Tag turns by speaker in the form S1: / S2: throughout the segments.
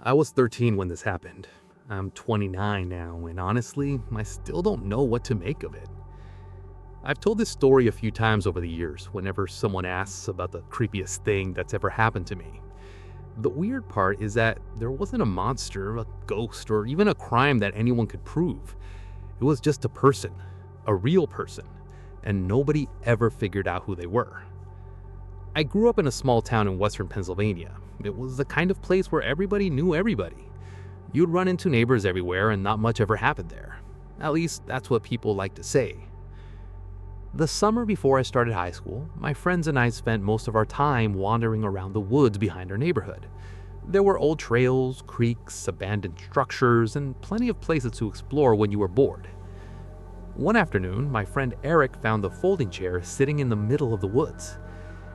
S1: I was 13 when this happened. I'm 29 now, and honestly, I still don't know what to make of it. I've told this story a few times over the years whenever someone asks about the creepiest thing that's ever happened to me. The weird part is that there wasn't a monster, a ghost, or even a crime that anyone could prove. It was just a person, a real person, and nobody ever figured out who they were. I grew up in a small town in western Pennsylvania. It was the kind of place where everybody knew everybody. You'd run into neighbors everywhere and not much ever happened there. At least that's what people like to say. The summer before I started high school, my friends and I spent most of our time wandering around the woods behind our neighborhood. There were old trails, creeks, abandoned structures, and plenty of places to explore when you were bored. One afternoon, my friend Eric found the folding chair sitting in the middle of the woods.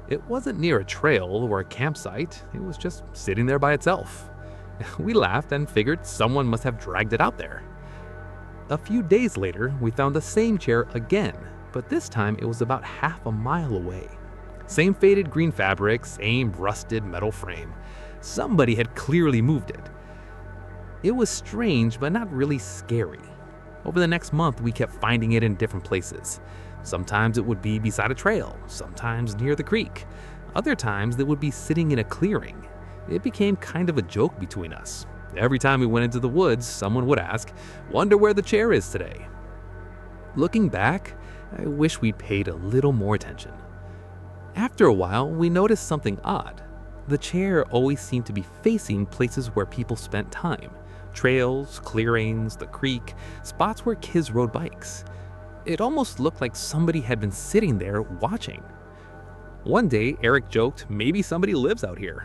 S1: It wasn't near a trail or a campsite, it was just sitting there by itself. We laughed and figured someone must have dragged it out there. A few days later, we found the same chair again, but this time it was about half a mile away. Same faded green fabric, same rusted metal frame. Somebody had clearly moved it. It was strange, but not really scary. Over the next month, we kept finding it in different places. Sometimes it would be beside a trail, sometimes near the creek. Other times it would be sitting in a clearing. It became kind of a joke between us. Every time we went into the woods, someone would ask, "Wonder where the chair is today?" Looking back, I wish we'd paid a little more attention. After a while, we noticed something odd. The chair always seemed to be facing places where people spent time. Trails, clearings, the creek, spots where kids rode bikes. It almost looked like somebody had been sitting there watching. One day, Eric joked, "Maybe somebody lives out here."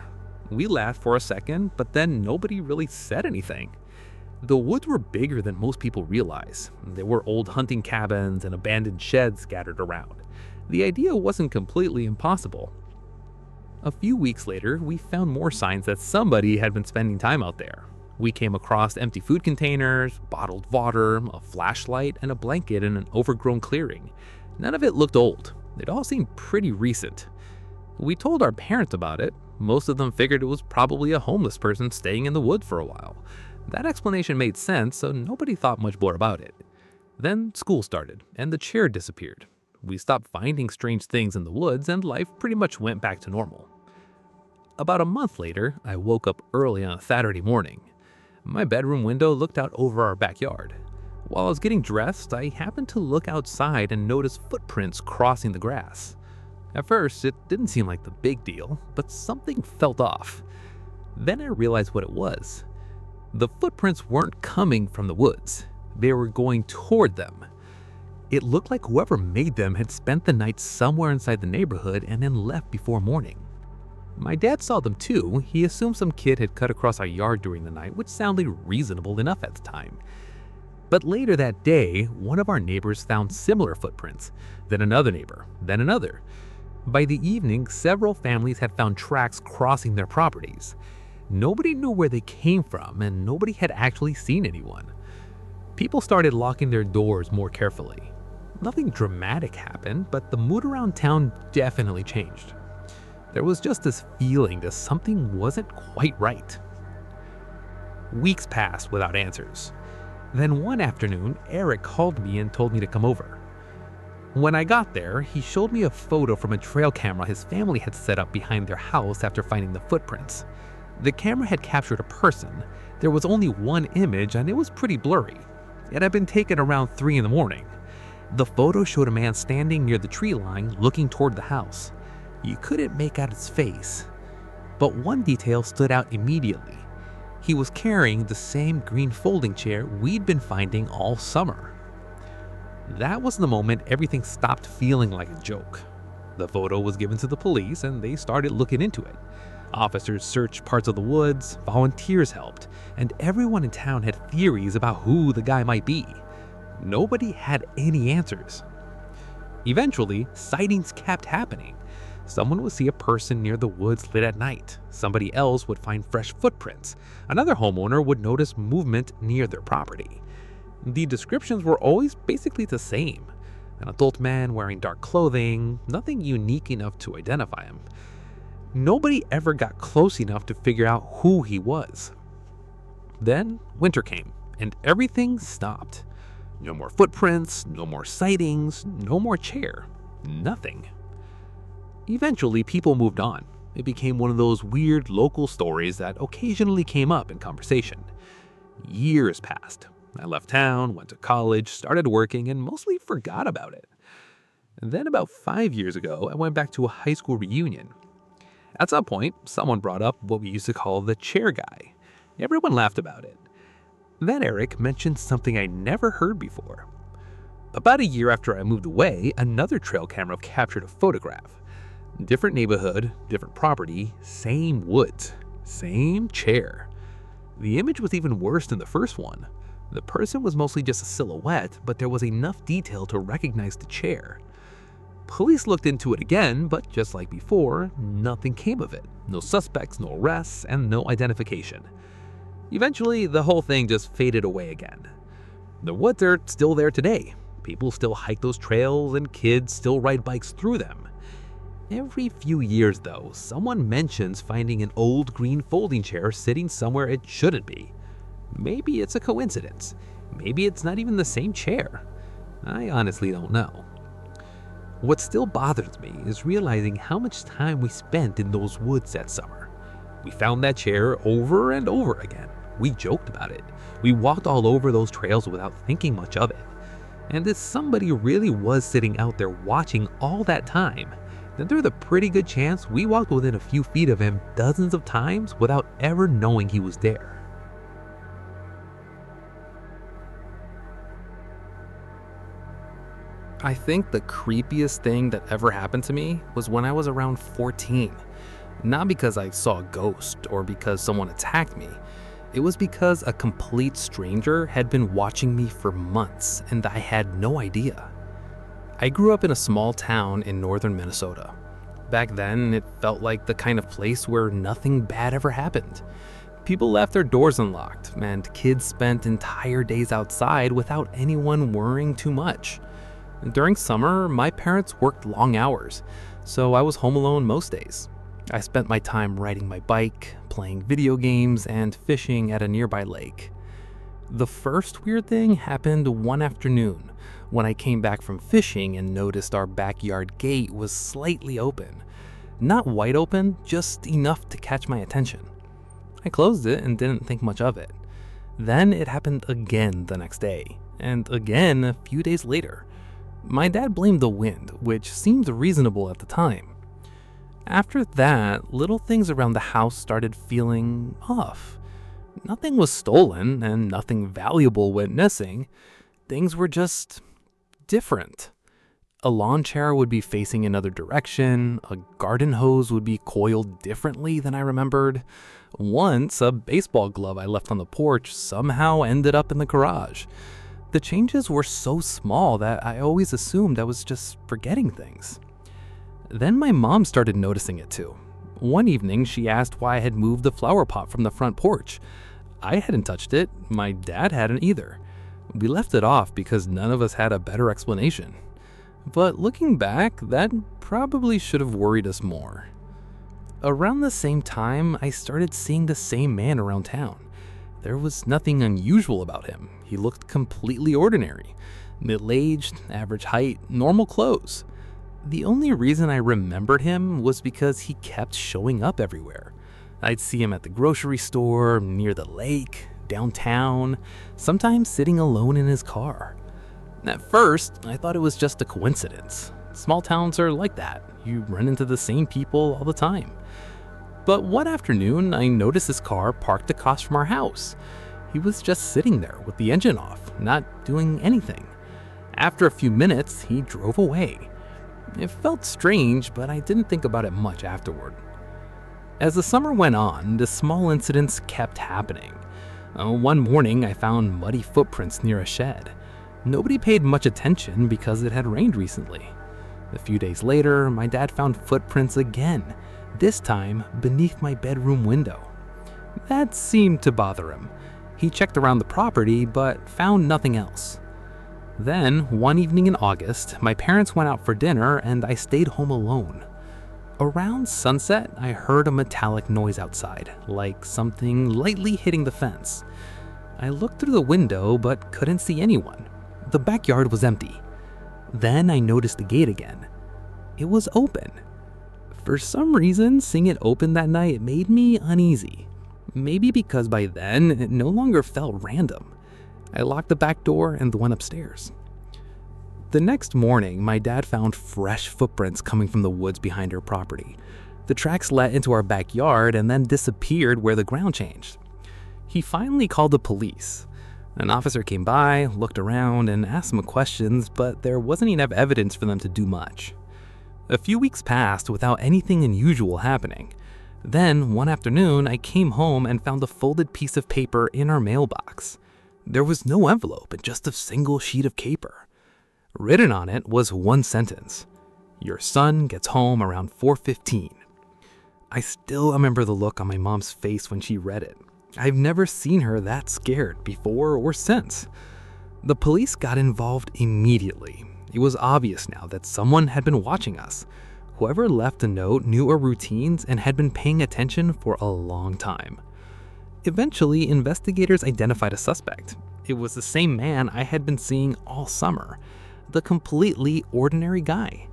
S1: We laughed for a second, but then nobody really said anything. The woods were bigger than most people realize. There were old hunting cabins and abandoned sheds scattered around. The idea wasn't completely impossible. A few weeks later, we found more signs that somebody had been spending time out there. We came across empty food containers, bottled water, a flashlight, and a blanket in an overgrown clearing. None of it looked old. It all seemed pretty recent. We told our parents about it. Most of them figured it was probably a homeless person staying in the woods for a while. That explanation made sense, so nobody thought much more about it. Then school started, and the chair disappeared. We stopped finding strange things in the woods, and life pretty much went back to normal. About a month later, I woke up early on a Saturday morning. My bedroom window looked out over our backyard. While I was getting dressed, I happened to look outside and notice footprints crossing the grass. At first, it didn't seem like the big deal, but something felt off. Then I realized what it was. The footprints weren't coming from the woods. They were going toward them. It looked like whoever made them had spent the night somewhere inside the neighborhood and then left before morning. My dad saw them too. He assumed some kid had cut across our yard during the night, which sounded reasonable enough at the time. But later that day, one of our neighbors found similar footprints, then another neighbor, then another. By the evening, several families had found tracks crossing their properties. Nobody knew where they came from, and nobody had actually seen anyone. People started locking their doors more carefully. Nothing dramatic happened, but the mood around town definitely changed. There was just this feeling that something wasn't quite right. Weeks passed without answers. Then one afternoon, Eric called me and told me to come over. When I got there, he showed me a photo from a trail camera his family had set up behind their house after finding the footprints. The camera had captured a person. There was only one image and it was pretty blurry. It had been taken around 3 a.m. The photo showed a man standing near the tree line looking toward the house. You couldn't make out his face. But one detail stood out immediately. He was carrying the same green folding chair we'd been finding all summer. That was the moment everything stopped feeling like a joke. The photo was given to the police and they started looking into it. Officers searched parts of the woods, volunteers helped, and everyone in town had theories about who the guy might be. Nobody had any answers. Eventually, sightings kept happening. Someone would see a person near the woods late at night. Somebody else would find fresh footprints. Another homeowner would notice movement near their property. The descriptions were always basically the same. An adult man wearing dark clothing, nothing unique enough to identify him. Nobody ever got close enough to figure out who he was.
S2: Then winter came, and everything stopped. No more footprints, no more sightings, no more chair, nothing. Eventually, people moved on. It became one of those weird local stories that occasionally came up in conversation. Years passed. I left town, went to college, started working, and mostly forgot about it. And then about 5 years ago, I went back to a high school reunion. At some point, someone brought up what we used to call the chair guy. Everyone laughed about it. Then Eric mentioned something I never heard before. About a year after I moved away, another trail camera captured a photograph. Different neighborhood, different property, same woods, same chair. The image was even worse than the first one. The person was mostly just a silhouette, but there was enough detail to recognize the chair. Police looked into it again, but just like before, nothing came of it. No suspects, no arrests, and no identification. Eventually, the whole thing just faded away again. The woods are still there today. People still hike those trails and kids still ride bikes through them. Every few years though, someone mentions finding an old green folding chair sitting somewhere it shouldn't be. Maybe it's a coincidence. Maybe it's not even the same chair. I honestly don't know. What still bothers me is realizing how much time we spent in those woods that summer. We found that chair over and over again. We joked about it. We walked all over those trails without thinking much of it. And if somebody really was sitting out there watching all that time, then there's a pretty good chance we walked within a few feet of him dozens of times without ever knowing he was there.
S1: I think the creepiest thing that ever happened to me was when I was around 14. Not because I saw a ghost or because someone attacked me. It was because a complete stranger had been watching me for months and I had no idea. I grew up in a small town in northern Minnesota. Back then, it felt like the kind of place where nothing bad ever happened. People left their doors unlocked, and kids spent entire days outside without anyone worrying too much. During summer, my parents worked long hours, so I was home alone most days. I spent my time riding my bike, playing video games, and fishing at a nearby lake. The first weird thing happened one afternoon when I came back from fishing and noticed our backyard gate was slightly open. Not wide open, just enough to catch my attention. I closed it and didn't think much of it. Then it happened again the next day, and again a few days later. My dad blamed the wind, which seemed reasonable at the time. After that, little things around the house started feeling off. Nothing was stolen and nothing valuable went missing. Things were just different. A lawn chair would be facing another direction, a garden hose would be coiled differently than I remembered. Once, a baseball glove I left on the porch somehow ended up in the garage. The changes were so small that I always assumed I was just forgetting things. Then my mom started noticing it too. One evening, she asked why I had moved the flower pot from the front porch. I hadn't touched it, my dad hadn't either. We left it off because none of us had a better explanation. But looking back, that probably should have worried us more. Around the same time, I started seeing the same man around town. There was nothing unusual about him. He looked completely ordinary. Middle-aged, average height, normal clothes. The only reason I remembered him was because he kept showing up everywhere. I'd see him at the grocery store, near the lake, downtown, sometimes sitting alone in his car. At first, I thought it was just a coincidence. Small towns are like that. You run into the same people all the time. But one afternoon, I noticed his car parked across from our house. He was just sitting there with the engine off, not doing anything. After a few minutes, he drove away. It felt strange, but I didn't think about it much afterward. As the summer went on, the small incidents kept happening. One morning, I found muddy footprints near a shed. Nobody paid much attention because it had rained recently. A few days later, my dad found footprints again, this time beneath my bedroom window. That seemed to bother him. He checked around the property, but found nothing else. Then, one evening in August, my parents went out for dinner and I stayed home alone.
S2: Around sunset, I heard a metallic noise outside, like something lightly hitting the fence. I looked through the window but couldn't see anyone. The backyard was empty. Then I noticed the gate again. It was open. For some reason, seeing it open that night made me uneasy. Maybe because by then, it no longer felt random. I locked the back door and went upstairs. The next morning, my dad found fresh footprints coming from the woods behind our property. The tracks led into our backyard and then disappeared where the ground changed. He finally called the police. An officer came by, looked around, and asked some questions, but there wasn't enough evidence for them to do much. A few weeks passed without anything unusual happening. Then, one afternoon, I came home and found a folded piece of paper in our mailbox. There was no envelope and just a single sheet of paper. Written on it was one sentence: "Your son gets home around 4:15. I still remember the look on my mom's face when she read it. I've never seen her that scared before or since. The police got involved immediately. It was obvious now that someone had been watching us. Whoever left a note knew our routines and had been paying attention for a long time. Eventually, investigators identified a suspect. It was the same man I had been seeing all summer, the completely ordinary guy.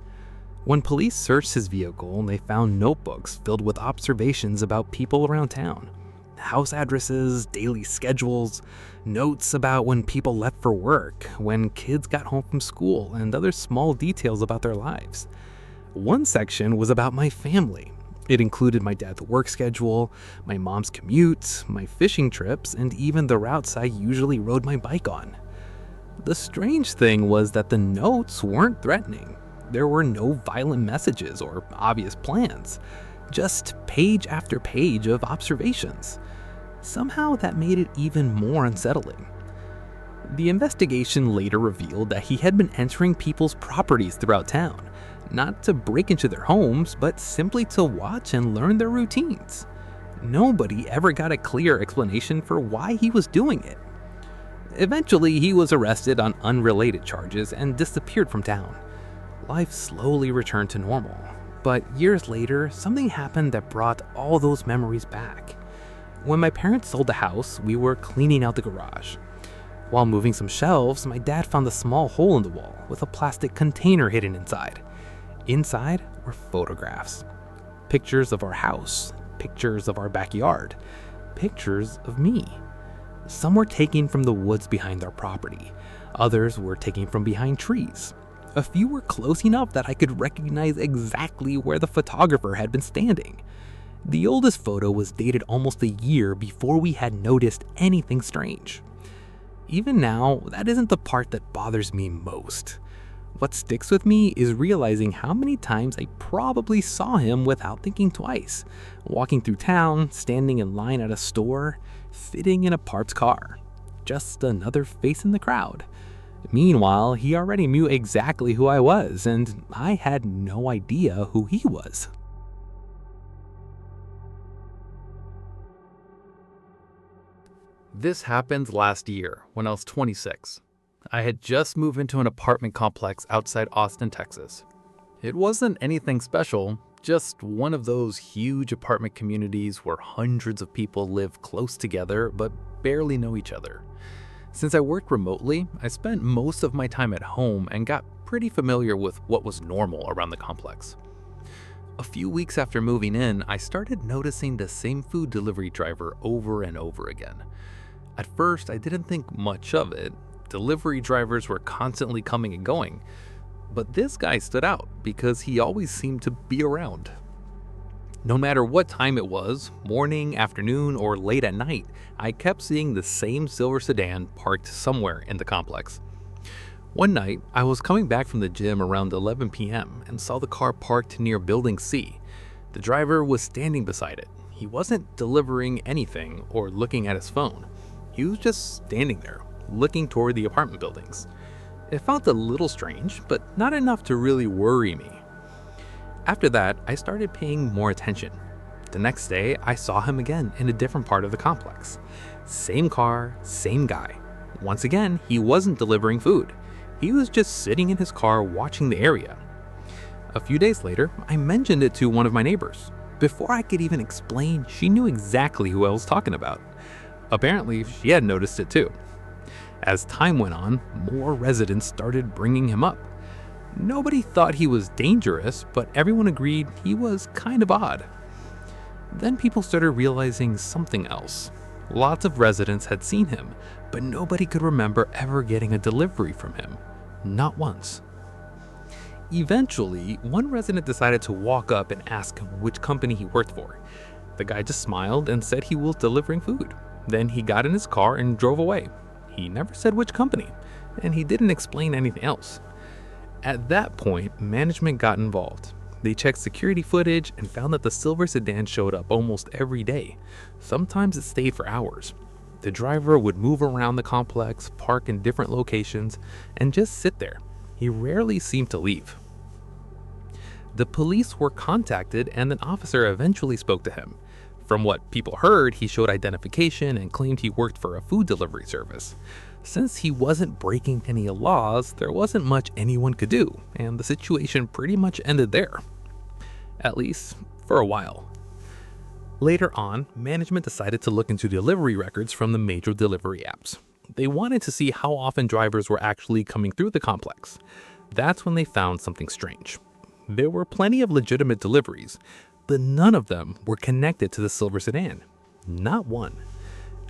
S2: When police searched his vehicle, they found notebooks filled with observations about people around town. House addresses, daily schedules, notes about when people left for work, when kids got home from school, and other small details about their lives. One section was about my family. It included my dad's work schedule, my mom's commute, my fishing trips, and even the routes I usually rode my bike on. The strange thing was that the notes weren't threatening. There were no violent messages or obvious plans, just page after page of observations. Somehow that made it even more unsettling. The investigation later revealed that he had been entering people's properties throughout town, not to break into their homes, but simply to watch and learn their routines. Nobody ever got a clear explanation for why he was doing it. Eventually, he was arrested on unrelated charges and disappeared from town. Life slowly returned to normal, but years later, something happened that brought all those memories back. When my parents sold the house, we were cleaning out the garage. While moving some shelves, my dad found a small hole in the wall with a plastic container hidden inside. Inside were photographs. Pictures of our house, pictures of our backyard, pictures of me. Some were taken from the woods behind our property. Others were taken from behind trees. A few were close enough that I could recognize exactly where the photographer had been standing. The oldest photo was dated almost a year before we had noticed anything strange. Even now, that isn't the part that bothers me most. What sticks with me is realizing how many times I probably saw him without thinking twice, walking through town, standing in line at a store, fitting in a parked car. Just another face in the crowd. Meanwhile, he already knew exactly who I was, and I had no idea who he was.
S1: This happened last year when I was 26. I had just moved into an apartment complex outside Austin, Texas. It wasn't anything special, just one of those huge apartment communities where hundreds of people live close together but barely know each other. Since I worked remotely, I spent most of my time at home and got pretty familiar with what was normal around the complex. A few weeks after moving in, I started noticing the same food delivery driver over and over again. At first, I didn't think much of it. Delivery drivers were constantly coming and going, but this guy stood out because he always seemed to be around. No matter what time it was, morning, afternoon, or late at night, I kept seeing the same silver sedan parked somewhere in the complex. One night, I was coming back from the gym around 11 p.m. and saw the car parked near Building C. The driver was standing beside it. He wasn't delivering anything or looking at his phone. He was just standing there, looking toward the apartment buildings. It felt a little strange, but not enough to really worry me. After that, I started paying more attention. The next day, I saw him again in a different part of the complex. Same car, same guy. Once again, he wasn't delivering food. He was just sitting in his car watching the area.
S2: A few days later, I mentioned it to one of my neighbors. Before I could even explain, she knew exactly who I was talking about. Apparently, she had noticed it too. As time went on, more residents started bringing him up. Nobody thought he was dangerous, but everyone agreed he was kind of odd. Then people started realizing something else. Lots of residents had seen him, but nobody could remember ever getting a delivery from him. Not once. Eventually, one resident decided to walk up and ask him which company he worked for. The guy just smiled and said he was delivering food. Then he got in his car and drove away. He never said which company, and he didn't explain anything else. At that point, management got involved. They checked security footage and found that the silver sedan showed up almost every day. Sometimes it stayed for hours. The driver would move around the complex, park in different locations, and just sit there. He rarely seemed to leave. The police were contacted and an officer eventually spoke to him. From what people heard, he showed identification and claimed he worked for a food delivery service. Since he wasn't breaking any laws, there wasn't much anyone could do, and the situation pretty much ended there. At least, for a while. Later on, management decided to look into delivery records from the major delivery apps. They wanted to see how often drivers were actually coming through the complex. That's when they found something strange. There were plenty of legitimate deliveries, but none of them were connected to the silver sedan. Not one.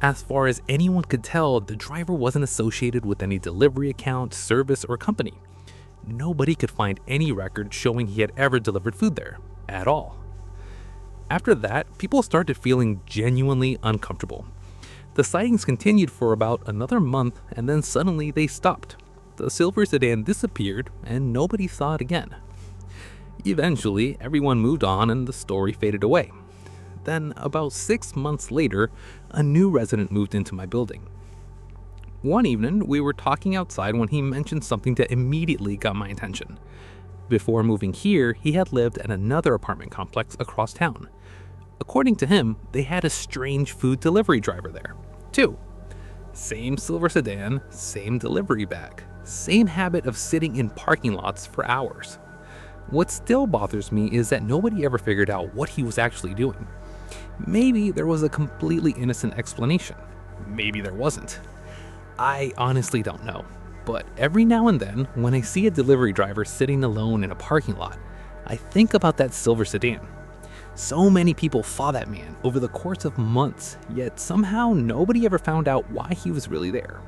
S2: As far as anyone could tell, the driver wasn't associated with any delivery account, service, or company. Nobody could find any record showing he had ever delivered food there, at all. After that, people started feeling genuinely uncomfortable. The sightings continued for about another month, and then suddenly they stopped. The silver sedan disappeared, and nobody saw it again. Eventually, everyone moved on and the story faded away. Then, about 6 months later, a new resident moved into my building. One evening, we were talking outside when he mentioned something that immediately got my attention. Before moving here, he had lived at another apartment complex across town. According to him, they had a strange food delivery driver there, too. Same silver sedan, same delivery bag, same habit of sitting in parking lots for hours. What still bothers me is that nobody ever figured out what he was actually doing. Maybe there was a completely innocent explanation. Maybe there wasn't. I honestly don't know. But every now and then, when I see a delivery driver sitting alone in a parking lot, I think about that silver sedan. So many people saw that man over the course of months, yet somehow nobody ever found out why he was really there.